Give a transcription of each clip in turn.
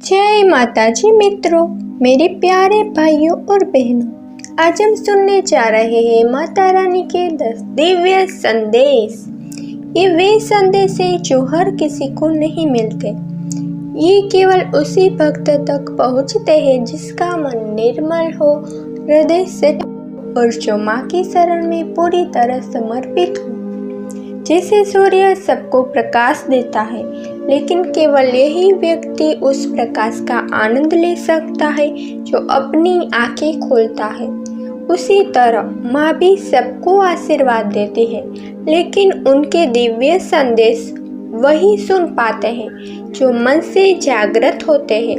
जय माता जी मित्रों, मेरे प्यारे भाइयों और बहनों, आज हम सुनने जा रहे हैं माता रानी के 10 दिव्य संदेश। ये वे संदेश हैं जो हर किसी को नहीं मिलते। ये केवल उसी भक्त तक पहुँचते हैं जिसका मन निर्मल हो, हृदय से और जो माँ की शरण में पूरी तरह समर्पित हो। जैसे सूर्य सबको प्रकाश देता है, लेकिन केवल यही व्यक्ति उस प्रकाश का आनंद ले सकता है जो अपनी आंखें खोलता है। उसी तरह माँ भी सबको आशीर्वाद देती है, लेकिन उनके दिव्य संदेश वही सुन पाते हैं जो मन से जागृत होते हैं।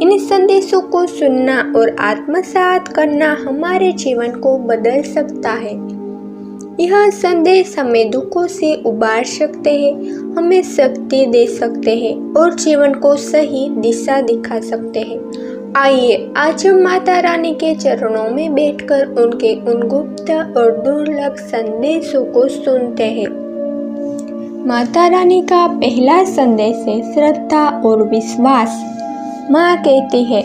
इन संदेशों को सुनना और आत्मसात करना हमारे जीवन को बदल सकता है। यह संदेश हमें दुखों से उबार सकते हैं, हमें शक्ति दे सकते हैं और जीवन को सही दिशा दिखा सकते हैं। आइए आज हम माता रानी के चरणों में बैठकर उनके उन गुप्त और दुर्लभ संदेशों को सुनते हैं। माता रानी का पहला संदेश है श्रद्धा और विश्वास। माँ कहती है,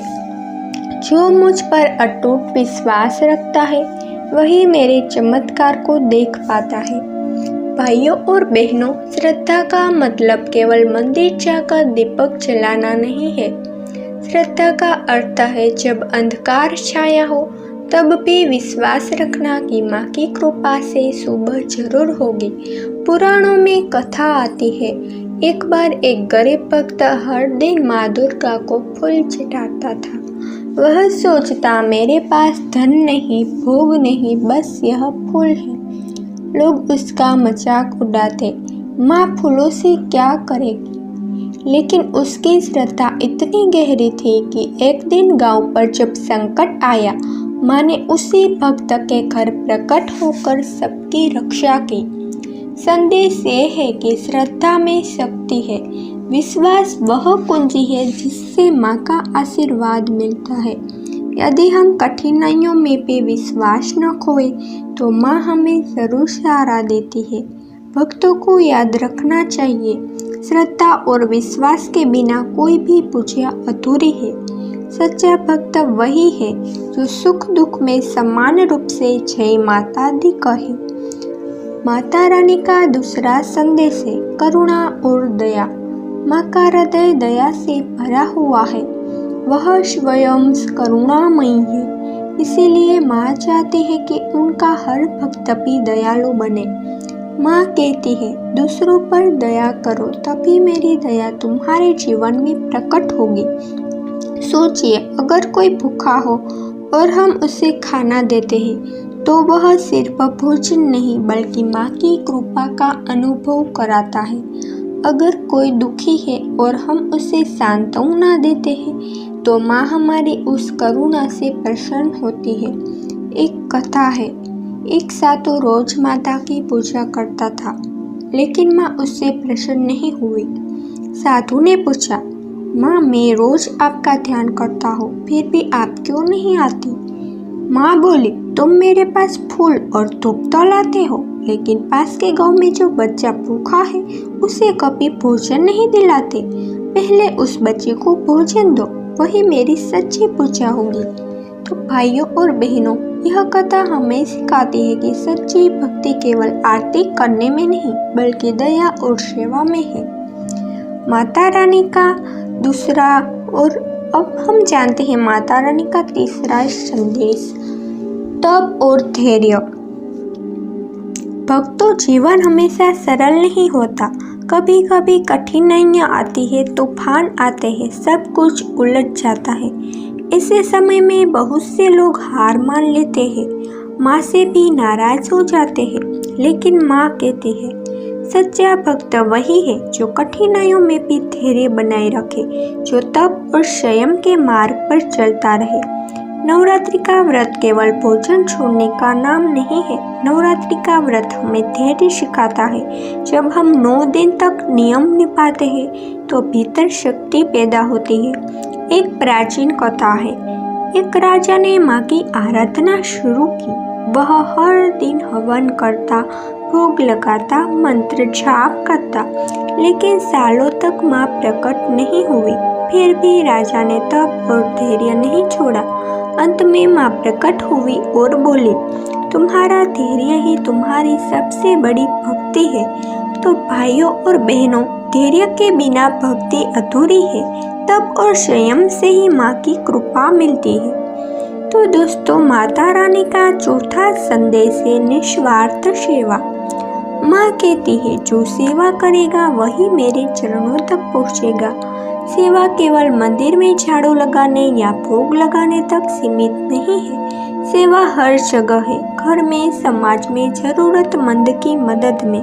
जो मुझ पर अटूट विश्वास रखता है वही मेरे चमत्कार को देख पाता है। भाइयों और बहनों, श्रद्धा का मतलब केवल मंदिर जाकर दीपक जलाना नहीं है। श्रद्धा का अर्थ है जब अंधकार छाया हो तब भी विश्वास रखना कि माँ की कृपा से सुबह जरूर होगी। पुराणों में कथा आती है, एक बार एक गरीब भक्त हर दिन माँ दुर्गा को फूल चढ़ाता था। वह सोचता, मेरे पास धन नहीं, भोग नहीं, बस यह फूल है। लोग उसका मजाक उड़ाते, माँ फूलों से क्या करेगी? लेकिन उसकी श्रद्धा इतनी गहरी थी कि एक दिन गांव पर जब संकट आया, माँ ने उसी भक्त के घर प्रकट होकर सबकी रक्षा की। संदेश ये है कि श्रद्धा में शक्ति है। विश्वास वह कुंजी है जिससे माँ का आशीर्वाद मिलता है। यदि हम कठिनाइयों में भी विश्वास न खोए तो माँ हमें जरूर सहारा देती है। भक्तों को याद रखना चाहिए, श्रद्धा और विश्वास के बिना कोई भी पूजा अधूरी है। सच्चा भक्त वही है जो सुख दुख में समान रूप से जय माता दी कहे। माता रानी का दूसरा संदेश है करुणा और दया। माँ का हृदय दया से भरा हुआ है, वह स्वयं करुणामयी है। इसीलिए माँ चाहती है कि उनका हर भक्त भी दयालु बने। माँ कहती है, दूसरों पर दया करो तभी मेरी दया तुम्हारे जीवन में प्रकट होगी। सोचिए, अगर कोई भूखा हो और हम उसे खाना देते हैं तो वह सिर्फ भोजन नहीं बल्कि माँ की कृपा का अनुभव कराता है। अगर कोई दुखी है और हम उसे सांत्वना देते हैं तो माँ हमारी उस करुणा से प्रसन्न होती है। एक कथा है, एक साधु रोज माता की पूजा करता था, लेकिन माँ उससे प्रसन्न नहीं हुई। साधु ने पूछा, माँ मैं रोज आपका ध्यान करता हूँ, फिर भी आप क्यों नहीं आती? माँ बोली, तुम मेरे पास फूल और धूप तो लाते हो, लेकिन पास के गांव में जो बच्चा भूखा है उसे कभी भोजन नहीं दिलाते। पहले उस बच्चे को भोजन दो, वही मेरी सच्ची पूजा होगी। तो भाइयों और बहनों, यह कथा हमें सिखाती है कि सच्ची भक्ति केवल आरती करने में नहीं बल्कि दया और सेवा में है। माता रानी का दूसरा और अब हम जानते हैं माता रानी का तीसरा संदेश, तप और धैर्य। भक्तों, जीवन हमेशा सरल नहीं होता। कभी कभी कठिनाइयाँ आती है, तूफान आते हैं, सब कुछ उलझ जाता है। ऐसे समय में बहुत से लोग हार मान लेते हैं, माँ से भी नाराज हो जाते हैं। लेकिन माँ कहती है, सच्चा भक्त वही है जो कठिनाइयों में भी धैर्य बनाए रखे, जो तप और संयम के मार्ग पर चलता रहे। नवरात्रि का व्रत केवल भोजन छोड़ने का नाम नहीं है। नवरात्रि का व्रत हमें धैर्य सिखाता है। जब हम 9 दिन तक नियम निभाते हैं तो भीतर शक्ति पैदा होती है। एक प्राचीन कथा है, एक राजा ने माँ की आराधना शुरू की। वह हर दिन हवन करता, भोग लगाता, मंत्र जाप करता, लेकिन सालों तक माँ प्रकट नहीं हुई। फिर भी राजा ने तप और धैर्य नहीं छोड़ा। अंत में माँ प्रकट हुई और बोली, तुम्हारा धैर्य ही तुम्हारी सबसे बड़ी भक्ति है। तो भाइयों और बहनों, धैर्य के बिना भक्ति अधूरी है। तप और संयम से ही माँ की कृपा मिलती है। तो दोस्तों, माता रानी का चौथा संदेश है निस्वार्थ सेवा। माँ कहती है, जो सेवा करेगा वही मेरे चरणों तक पहुँचेगा। सेवा केवल मंदिर में झाड़ू लगाने या भोग लगाने तक सीमित नहीं है। सेवा हर जगह है, घर में, समाज में, जरूरतमंद की मदद में।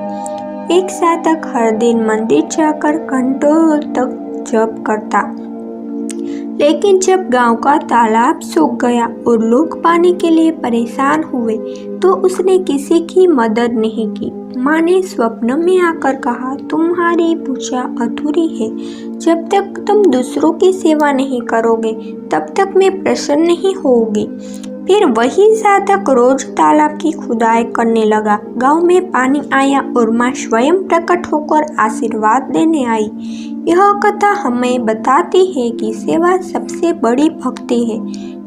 एक साधक हर दिन मंदिर जाकर घंटों तक जप करता, लेकिन जब गांव का तालाब सूख गया और लोग पानी के लिए परेशान हुए तो उसने किसी की मदद नहीं की। माँ ने स्वप्न में आकर कहा, तुम्हारी पूजा अधूरी है। जब तक तुम दूसरों की सेवा नहीं करोगे तब तक मैं प्रसन्न नहीं होगी। फिर वही साधक रोज तालाब की खुदाई करने लगा। गांव में पानी आया और माँ स्वयं प्रकट होकर आशीर्वाद देने आई। यह कथा हमें बताती है कि सेवा सबसे बड़ी भक्ति है।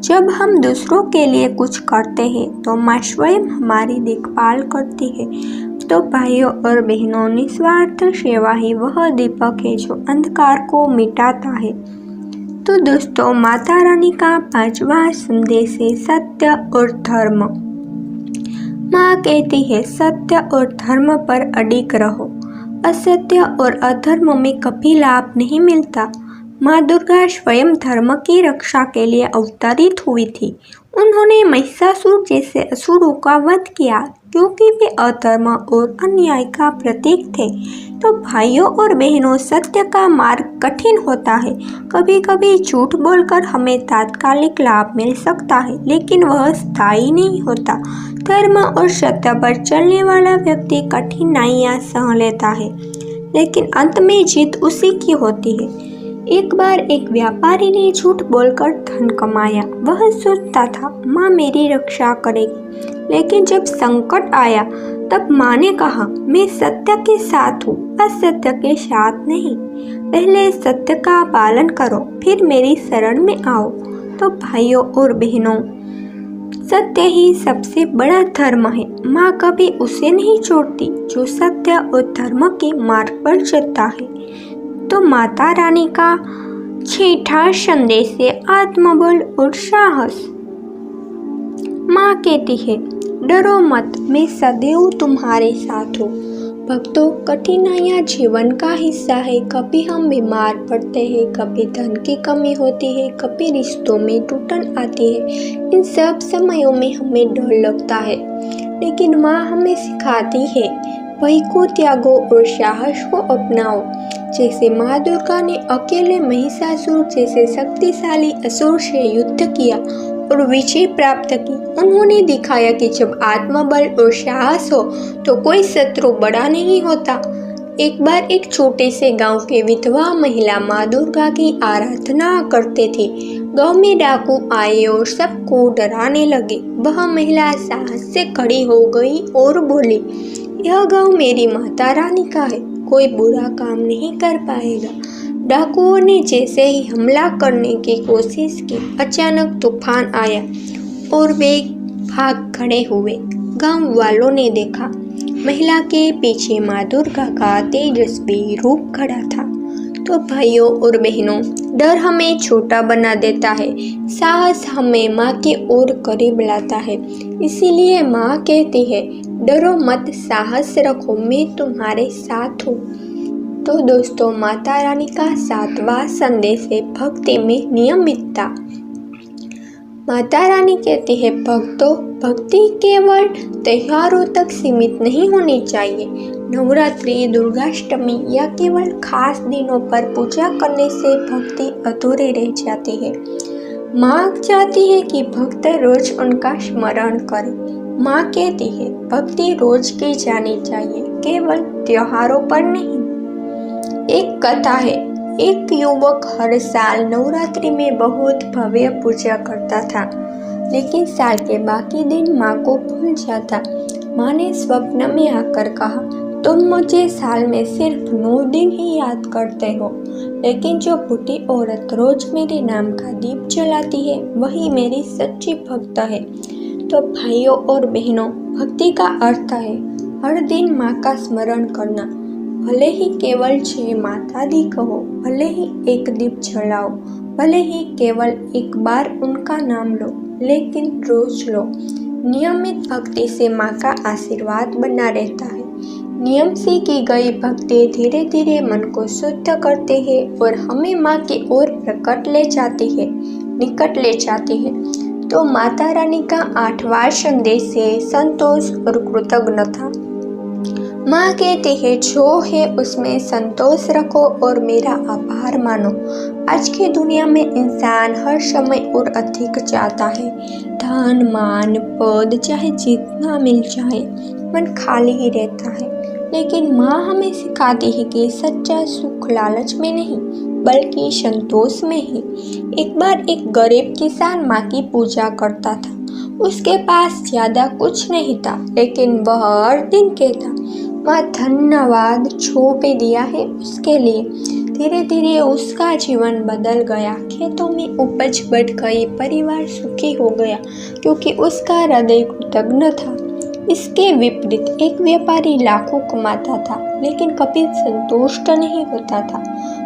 जब हम दूसरों के लिए कुछ करते हैं तो माँ स्वयं हमारी देखभाल करती है। तो भाइयों और बहनों, निस्वार्थ सेवा ही वह दीपक है जो अंधकार को मिटाता है। तो दोस्तों, माता रानी का पांचवा संदेश है सत्य और धर्म। माँ कहती है, सत्य और धर्म पर अडिग रहो। असत्य और अधर्म में कभी लाभ नहीं मिलता। माँ दुर्गा स्वयं धर्म की रक्षा के लिए अवतरित हुई थी। उन्होंने महिषासुर जैसे असुरों का वध किया क्योंकि वे अधर्म और अन्याय का प्रतीक थे। तो भाइयों और बहनों, सत्य का मार्ग कठिन होता है। कभी कभी झूठ बोलकर हमें तात्कालिक लाभ मिल सकता है, लेकिन वह स्थायी नहीं होता। धर्म और सत्य पर चलने वाला व्यक्ति कठिनाइयाँ सह लेता है, लेकिन अंत में जीत उसी की होती है। एक बार एक व्यापारी ने झूठ बोलकर धन कमाया। वह सोचता था, माँ मेरी रक्षा करेगी। लेकिन जब संकट आया तब माँ ने कहा, मैं सत्य के साथ हूँ, असत्य के साथ नहीं। पहले सत्य का पालन करो, फिर मेरी शरण में आओ। तो भाइयों और बहनों, सत्य ही सबसे बड़ा धर्म है। माँ कभी उसे नहीं छोड़ती जो सत्य और धर्म के मार्ग पर चलता है। तो माता रानी का छठा संदेश है आत्मबल और साहस। माँ कहती है, डरो मत, मैं सदैव तुम्हारे साथ हूँ। भक्तों, कठिनाइयाँ जीवन का हिस्सा है। कभी हम बीमार पड़ते हैं, कभी धन की कमी होती है, कभी रिश्तों में टूटन आती है। इन सब समयों में हमें डर लगता है, लेकिन माँ हमें सिखाती है, भय को त्यागो और साहस को अपनाओ। जैसे माँ दुर्गा ने अकेले महिषासुर जैसे शक्तिशाली असुर से युद्ध किया और विजय प्राप्त की। उन्होंने दिखाया कि जब आत्मबल और साहस हो तो कोई शत्रु बड़ा नहीं होता। एक बार एक छोटे से गांव के विधवा महिला माँ दुर्गा की आराधना करते थे। गांव में डाकू आए और सबको डराने लगे। वह महिला साहस से खड़ी हो गई और बोली, यह गांव मेरी माता रानी का है, कोई बुरा काम नहीं कर पाएगा। डाकुओं ने जैसे ही हमला करने की कोशिश की, अचानक तूफान आया और वे भाग खड़े हुए। गांव वालों ने देखा, महिला के पीछे माँ दुर्गा का तेजस्वी रूप खड़ा था। तो भाइयों और बहनों, डर हमें छोटा बना देता है, साहस हमें माँ की ओर करीब लाता है। इसीलिए माँ कहती है, डरो मत, साहस रखो, मैं तुम्हारे साथ हूँ। तो दोस्तों, माता रानी का सातवां संदेश है भक्ति में नियमितता। माता रानी कहती है, भक्तों, भक्ति केवल त्योहारों तक सीमित नहीं होनी चाहिए। नवरात्रि, दुर्गाष्टमी या केवल खास दिनों पर पूजा करने से भक्ति अधूरी रह जाती है। माँ चाहती है कि भक्त रोज उनका स्मरण करें। माँ कहती है, भक्ति रोज की जानी चाहिए, केवल त्योहारों पर नहीं। एक कथा है, एक युवक हर साल नवरात्रि में बहुत भव्य पूजा करता था, लेकिन साल के बाकी दिन माँ को भूल जाता। माँ ने स्वप्न में आकर कहा, तुम मुझे साल में सिर्फ 9 दिन ही याद करते हो, लेकिन जो बूढ़ी औरत रोज मेरे नाम का दीप जलाती है वही मेरी सच्ची भक्त है। तो भाइयों और बहनों, भक्ति का अर्थ है हर दिन माँ का स्मरण करना। भले ही केवल 6 माता दी कहो, भले ही एक दीप जलाओ, भले ही केवल एक बार उनका नाम लो, लेकिन रोज लो। नियमित भक्ति से माँ का आशीर्वाद बना रहता है। नियम से की गई भक्ति धीरे धीरे मन को शुद्ध करते हैं और हमें माँ की ओर निकट ले जाती है। तो माता रानी का 8वां संदेश है संतोष और कृतज्ञता। माँ कहती है जो है उसमें संतोष रखो और मेरा आभार मानो। आज की दुनिया में इंसान हर समय और अधिक चाहता है। धन, मान, पद चाहे जितना मिल जाए, मन खाली ही रहता है। लेकिन माँ हमें सिखाती है कि सच्चा सुख लालच में नहीं बल्कि संतोष में है। एक बार एक गरीब किसान माँ की पूजा करता था। उसके पास ज्यादा कुछ नहीं था, लेकिन वह हर दिन कहता, माँ धन्यवाद, जो भी दिया है उसके लिए। धीरे धीरे उसका जीवन बदल गया। खेतों में उपज बढ़ गई, परिवार सुखी हो गया क्योंकि उसका हृदय कृतज्ञ था। इसके विपरीत एक व्यापारी लाखों कमाता था लेकिन कभी संतुष्ट नहीं होता था।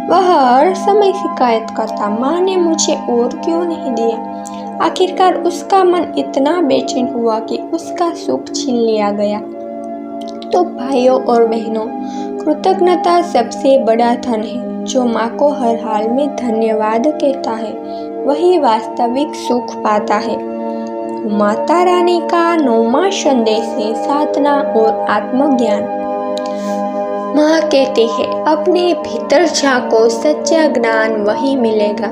वह हर समय शिकायत करता, माँ ने मुझे और क्यों नहीं दिया। आखिरकार उसका मन इतना बेचैन हुआ कि उसका सुख छीन लिया गया। तो भाइयों और बहनों, कृतज्ञता सबसे बड़ा धन है। जो माँ को हर हाल में धन्यवाद कहता है वही वास्तविक सुख पाता है। माता रानी का 9वां संदेश है साधना और आत्मज्ञान। माँ कहती है अपने भीतर झांको, सच्चा ज्ञान वही मिलेगा।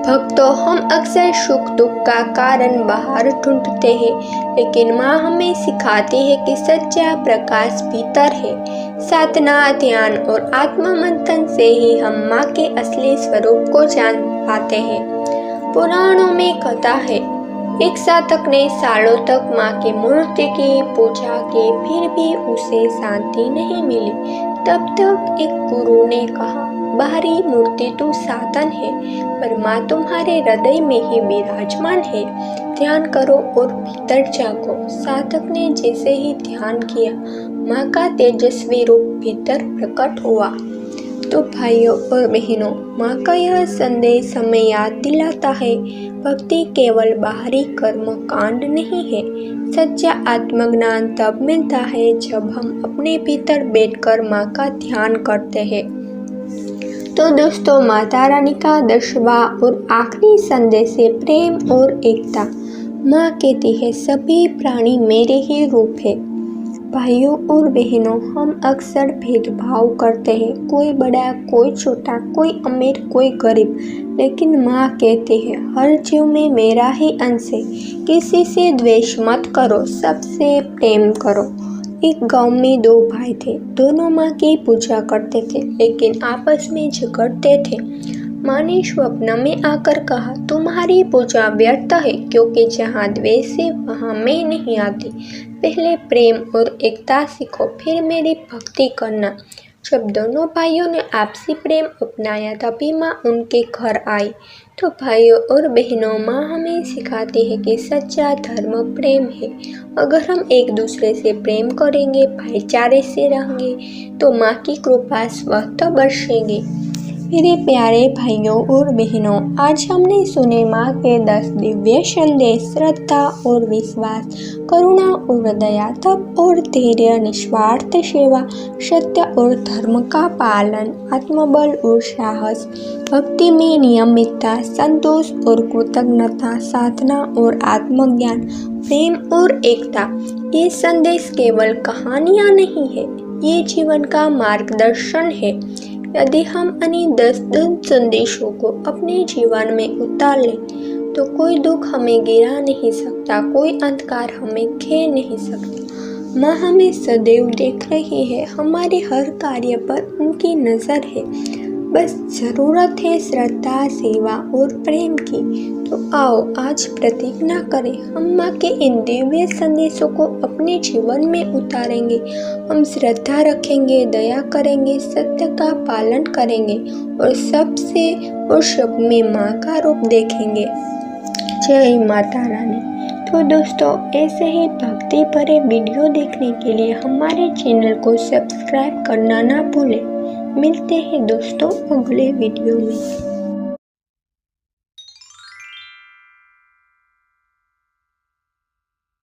भक्तों, हम अक्सर सुख दुख का कारण बाहर ढूंढते हैं, लेकिन माँ हमें सिखाती है कि सच्चा प्रकाश भीतर है। साधना, ध्यान और आत्ममंथन से ही हम माँ के असली स्वरूप को जान पाते हैं। पुराणों में कथा है, एक साधक ने सालों तक माँ की मूर्ति की पूजा की, फिर भी उसे शांति नहीं मिली। तब तक एक गुरु ने कहा, बाहरी मूर्ति तो साधन है, पर माँ तुम्हारे हृदय में ही विराजमान है। ध्यान करो और भीतर जागो। साधक ने जैसे ही ध्यान किया, माँ का तेजस्वी रूप भीतर प्रकट हुआ। तो भाइयों और बहनों, माँ का यह संदेश हमें याद दिलाता है, भक्ति केवल बाहरी कर्म कांड नहीं है। सच्चा आत्मज्ञान तब मिलता है जब हम अपने भीतर बैठकर माँ का ध्यान करते हैं। तो दोस्तों, माता रानी का 10वां और आखिरी संदेश है प्रेम और एकता। माँ कहती है सभी प्राणी मेरे ही रूप है। भाइयों और बहनों, हम अक्सर भेदभाव करते हैं, कोई बड़ा, कोई छोटा, कोई अमीर, कोई गरीब, लेकिन माँ कहती है हर जीव में मेरा ही अंश है। किसी से द्वेष मत करो, सबसे प्रेम करो। एक गांव में 2 भाई थे, दोनों माँ की पूजा करते थे, लेकिन आपस में झगड़ते थे। माँ ने स्वप्न में आकर कहा, तुम्हारी पूजा व्यर्थ है, क्योंकि जहाँ द्वेष है वहाँ मैं नहीं आती। पहले प्रेम और एकता सीखो, फिर मेरी भक्ति करना। जब दोनों भाइयों ने आपसी प्रेम अपनाया तभी माँ उनके घर आई। तो भाइयों और बहनों, माँ हमें सिखाती है कि सच्चा धर्म प्रेम है। अगर हम एक दूसरे से प्रेम करेंगे, भाईचारे से रहेंगे, तो माँ की कृपा स्वतः बरसेगी। मेरे प्यारे भाइयों और बहनों, आज हमने सुने माँ के 10 दिव्य संदेश, श्रद्धा और विश्वास, करुणा और दया, तप और धैर्य, निस्वार्थ सेवा, सत्य और धर्म का पालन, आत्मबल और साहस, भक्ति में नियमितता, संतोष और कृतज्ञता, साधना और आत्मज्ञान, प्रेम और एकता। ये संदेश केवल कहानियाँ नहीं है, ये जीवन का मार्गदर्शन है। यदि हम इन 10 संदेशों को अपने जीवन में उतार लें तो कोई दुख हमें गिरा नहीं सकता, कोई अंधकार हमें घेर नहीं सकता। माँ हमें सदैव देख रही है, हमारे हर कार्य पर उनकी नज़र है। बस ज़रूरत है श्रद्धा, सेवा और प्रेम की। तो आओ आज प्रतिज्ञा करें, हम माँ के इन दिव्य संदेशों को अपने जीवन में उतारेंगे। हम श्रद्धा रखेंगे, दया करेंगे, सत्य का पालन करेंगे और सबसे और सब में माँ का रूप देखेंगे। जय माता रानी। तो दोस्तों, ऐसे ही भक्ति भरे वीडियो देखने के लिए हमारे चैनल को सब्सक्राइब करना ना भूलें। मिलते हैं दोस्तों अगले वीडियो में।